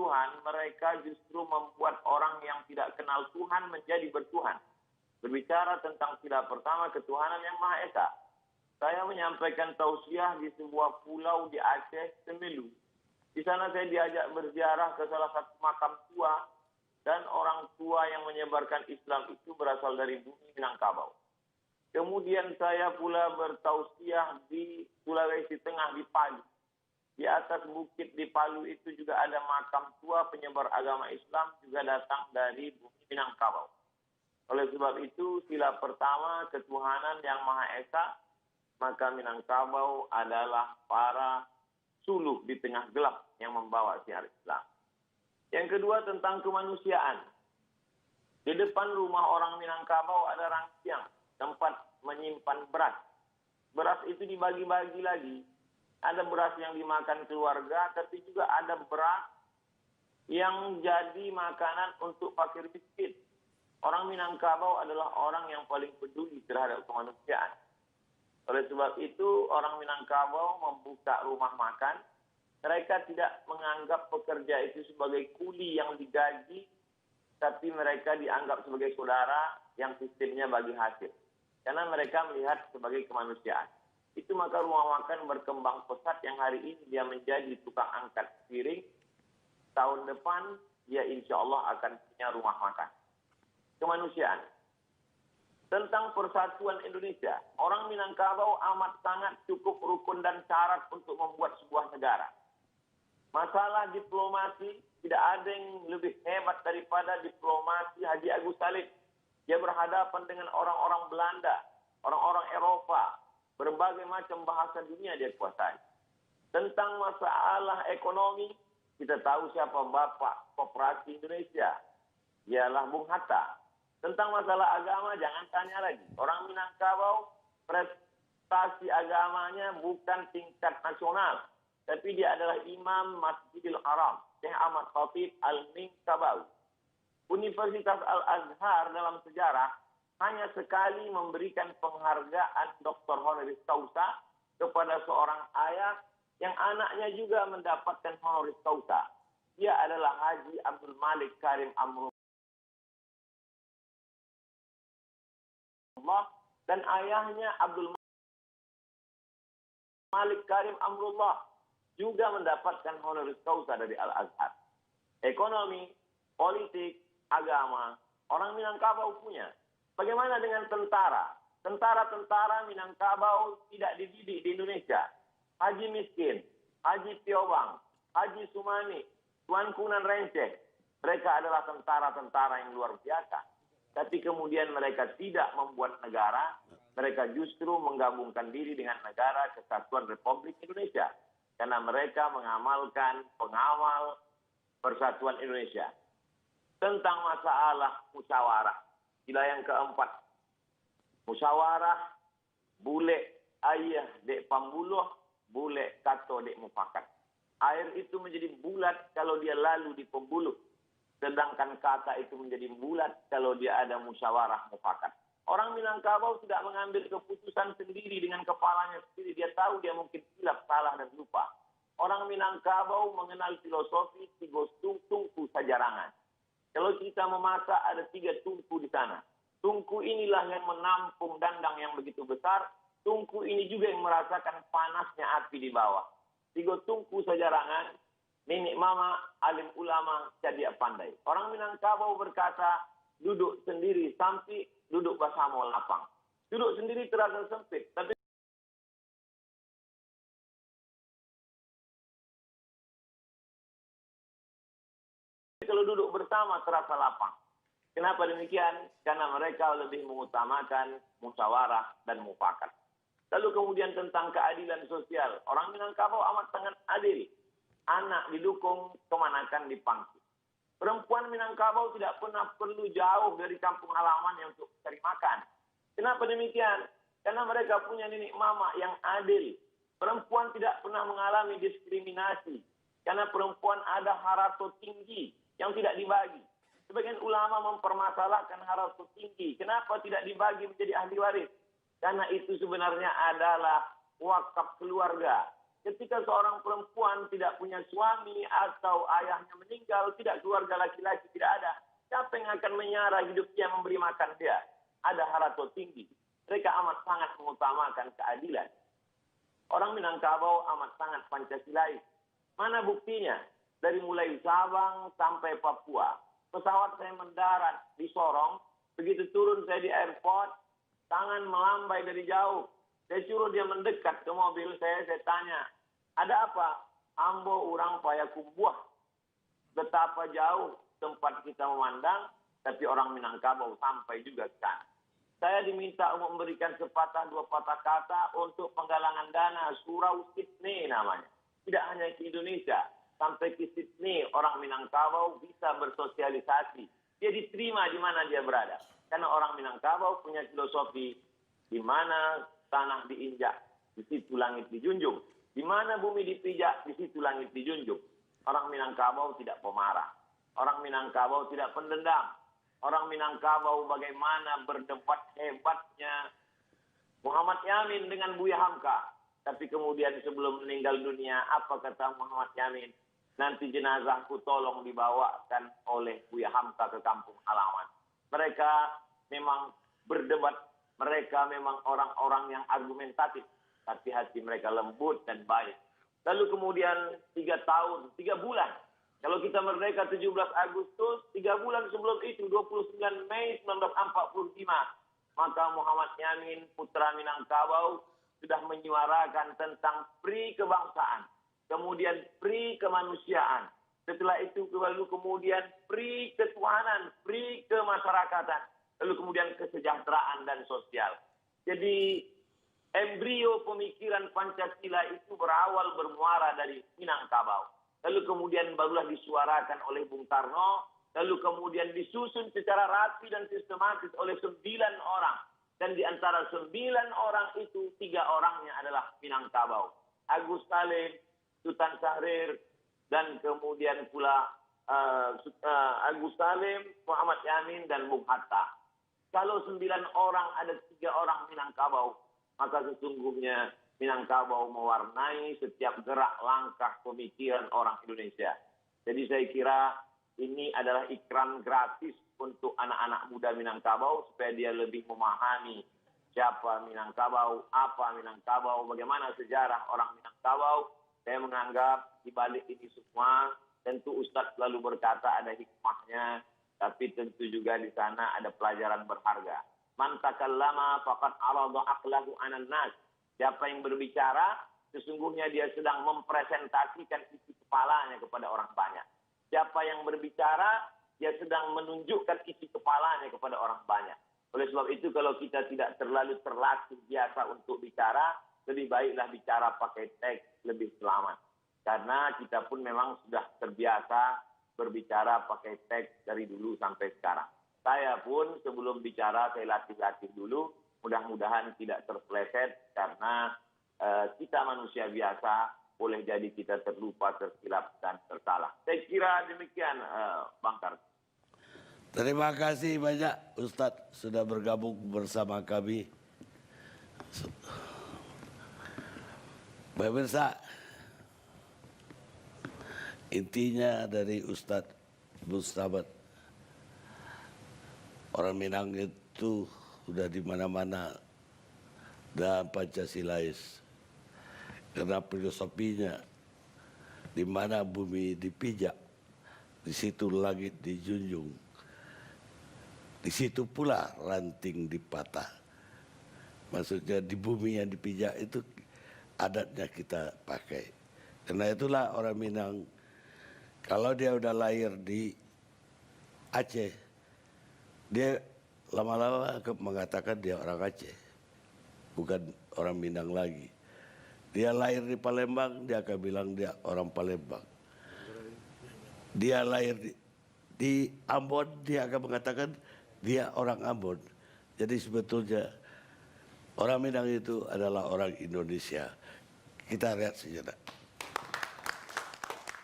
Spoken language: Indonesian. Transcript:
Tuhan, mereka justru membuat orang yang tidak kenal Tuhan menjadi bertuhan. Berbicara tentang sila pertama ketuhanan yang Maha Esa. Saya menyampaikan tausiah di sebuah pulau di Aceh, Semelu. Di sana saya diajak berziarah ke salah satu makam tua, dan orang tua yang menyebarkan Islam itu berasal dari bumi Minangkabau. Kemudian saya pula bertausiah di Sulawesi Tengah di Palu. Di atas bukit di Palu itu juga ada makam tua penyebar agama Islam juga datang dari bumi Minangkabau. Oleh sebab itu, sila pertama ketuhanan yang Maha Esa, maka Minangkabau adalah para suluh di tengah gelap yang membawa siar Islam. Yang kedua tentang kemanusiaan. Di depan rumah orang Minangkabau ada rangsiang, tempat menyimpan beras. Beras itu dibagi-bagi lagi. Ada beras yang dimakan keluarga, tapi juga ada beras yang jadi makanan untuk fakir miskin. Orang Minangkabau adalah orang yang paling peduli terhadap kemanusiaan. Oleh sebab itu, orang Minangkabau membuka rumah makan. Mereka tidak menganggap pekerja itu sebagai kuli yang digaji, tapi mereka dianggap sebagai saudara yang sistemnya bagi hasil. Karena mereka melihat sebagai kemanusiaan. Itu maka rumah makan berkembang pesat yang hari ini dia menjadi tukang angkat piring. Tahun depan dia insya Allah akan punya rumah makan. Kemanusiaan. Tentang persatuan Indonesia, orang Minangkabau amat sangat cukup rukun dan syarat untuk membuat sebuah negara. Masalah diplomasi, tidak ada yang lebih hebat daripada diplomasi Haji Agus Salim. Dia berhadapan dengan orang-orang Belanda, orang-orang Eropa, berbagai macam bahasa dunia dia kuasai. Tentang masalah ekonomi, kita tahu siapa Bapak Koperasi Indonesia, ialah Bung Hatta. Tentang masalah agama, jangan tanya lagi. Orang Minangkabau, prestasi agamanya bukan tingkat nasional, tapi dia adalah Imam Masjidil Haram, Syekh Ahmad Khatib Al-Minangkabau. Universitas Al-Azhar dalam sejarah hanya sekali memberikan penghargaan Dr. Honoris Causa kepada seorang ayah yang anaknya juga mendapatkan Honoris Causa. Dia adalah Haji Abdul Malik Karim Amrullah. Dan ayahnya Abdul Malik Karim Amrullah juga mendapatkan honoris causa dari Al-Azhar. Ekonomi, politik, agama, orang Minangkabau punya. Bagaimana dengan tentara? Tentara-tentara Minangkabau tidak dididik di Indonesia. Haji Miskin, Haji Piobang, Haji Sumani, Tuan Kunan Renceh. Mereka adalah tentara-tentara yang luar biasa. Tapi kemudian mereka tidak membuat negara, mereka justru menggabungkan diri dengan negara Kesatuan Republik Indonesia. Karena mereka mengamalkan pengawal Persatuan Indonesia. Tentang masalah musyawarah. Sila yang keempat. Musyawarah, bule ayah dek pambuluh, bule kato dek mufakat. Air itu menjadi bulat kalau dia lalu di pembuluh. Sedangkan kata itu menjadi bulat kalau dia ada musyawarah mufakat. Orang Minangkabau tidak mengambil keputusan sendiri dengan kepalanya sendiri. Dia tahu dia mungkin silap, salah, dan lupa. Orang Minangkabau mengenal filosofi tiga tungku sajarangan. Kalau kita memasak ada 3 tungku di sana. Tungku inilah yang menampung dandang yang begitu besar. Tungku ini juga yang merasakan panasnya api di bawah. 3 tungku sajarangan. Nenek mama, alim ulama, cerdik pandai. Orang Minangkabau berkata, duduk sendiri sampai duduk bersama lapang. Duduk sendiri terasa sempit, tapi kalau duduk bersama terasa lapang. Kenapa demikian? Karena mereka lebih mengutamakan musyawarah dan mufakat. Lalu kemudian tentang keadilan sosial. Orang Minangkabau amat sangat adil. Anak didukung, kemanakan dipangku. Perempuan Minangkabau tidak pernah perlu jauh dari kampung halamannya untuk cari makan. Kenapa demikian? Karena mereka punya nenek mama yang adil. Perempuan tidak pernah mengalami diskriminasi. Karena perempuan ada harato tinggi yang tidak dibagi. Sebagian ulama mempermasalahkan harato tinggi. Kenapa tidak dibagi menjadi ahli waris? Karena itu sebenarnya adalah wakaf keluarga. ketika seorang perempuan tidak punya suami atau ayahnya meninggal, tidak keluarga laki-laki, tidak ada. Siapa yang akan menyara hidup dia, memberi makan dia? Ada harato tinggi. Mereka amat sangat mengutamakan keadilan. Orang Minangkabau amat sangat Pancasilais. Mana buktinya? Dari mulai Sabang sampai Papua. Pesawat saya mendarat di Sorong. Begitu turun saya di airport, tangan melambai dari jauh. Saya suruh dia mendekat ke mobil saya tanya, ada apa? Ambo urang Payakumbuh. Betapa jauh tempat kita memandang, tapi orang Minangkabau sampai juga ke sana. Saya diminta untuk memberikan sepatah dua patah kata untuk penggalangan dana Surau Sydney namanya. Tidak hanya ke Indonesia, sampai ke Sydney orang Minangkabau bisa bersosialisasi. Dia diterima di mana dia berada. Karena orang Minangkabau punya filosofi, di mana tanah diinjak, di situ langit dijunjung. Di mana bumi dipijak, di situ langit dijunjung. Orang Minangkabau tidak pemarah. Orang Minangkabau tidak pendendam. Orang Minangkabau bagaimana berdebat hebatnya Muhammad Yamin dengan Buya Hamka. Tapi kemudian sebelum meninggal dunia, apa kata Muhammad Yamin? Nanti jenazahku tolong dibawakan oleh Buya Hamka ke kampung halaman. Mereka memang berdebat, mereka memang orang-orang yang argumentatif. Tapi hati mereka lembut dan baik. Lalu kemudian 3 tahun, 3 bulan. Kalau kita merdeka 17 Agustus, 3 bulan sebelum itu, 29 Mei 1945, maka Muhammad Yamin, putra Minangkabau, sudah menyuarakan tentang pri kebangsaan, kemudian pri kemanusiaan. Setelah itu lalu kemudian pri ketuhanan, pri kemasyarakatan, lalu kemudian kesejahteraan dan sosial. Jadi embrio pemikiran Pancasila itu berawal bermuara dari Minangkabau. Lalu kemudian barulah disuarakan oleh Bung Karno, lalu kemudian disusun secara rapi dan sistematis oleh 9 orang. Dan di antara 9 orang itu, 3 orangnya adalah Minangkabau. Agus Salim, Sultan Syahrir, dan kemudian pula Agus Salim, Muhammad Yamin, dan Bung Hatta. Kalau 9 orang ada 3 orang Minangkabau, maka sesungguhnya Minangkabau mewarnai setiap gerak langkah pemikiran orang Indonesia. Jadi saya kira ini adalah ikram gratis untuk anak-anak muda Minangkabau supaya dia lebih memahami siapa Minangkabau, apa Minangkabau, bagaimana sejarah orang Minangkabau. Saya menganggap di balik ini semua tentu Ustadz selalu berkata ada hikmahnya, tapi tentu juga di sana ada pelajaran berharga. Man takallama faqad arada aqlahu 'alan nas. Siapa yang berbicara, sesungguhnya dia sedang mempresentasikan isi kepalanya kepada orang banyak. Siapa yang berbicara, dia sedang menunjukkan isi kepalanya kepada orang banyak. Oleh sebab itu, kalau kita tidak terlalu terlatih biasa untuk bicara, lebih baiklah bicara pakai teks, lebih selamat. Karena kita pun memang sudah terbiasa berbicara pakai teks dari dulu sampai sekarang. Saya pun sebelum bicara, saya latih-latih dulu. Mudah-mudahan tidak terpeleset karena kita manusia biasa, boleh jadi kita terlupa, tersilap, dan tersalah. Saya kira demikian, Bang Karno. Terima kasih banyak Ustadz sudah bergabung bersama kami. Pemirsa, intinya dari Ustadz Bustaman, orang Minang itu sudah di mana-mana dan Pancasilais. Karena filosofinya, di mana bumi dipijak, di situ langit dijunjung. Di situ pula ranting dipatah. Maksudnya di bumi yang dipijak itu adatnya kita pakai. Karena itulah orang Minang, kalau dia udah lahir di Aceh, dia lama-lama mengatakan dia orang Aceh, bukan orang Minang lagi. Dia lahir di Palembang, dia akan bilang dia orang Palembang. Dia lahir di Ambon, dia akan mengatakan dia orang Ambon. Jadi sebetulnya orang Minang itu adalah orang Indonesia. Kita lihat sejenak.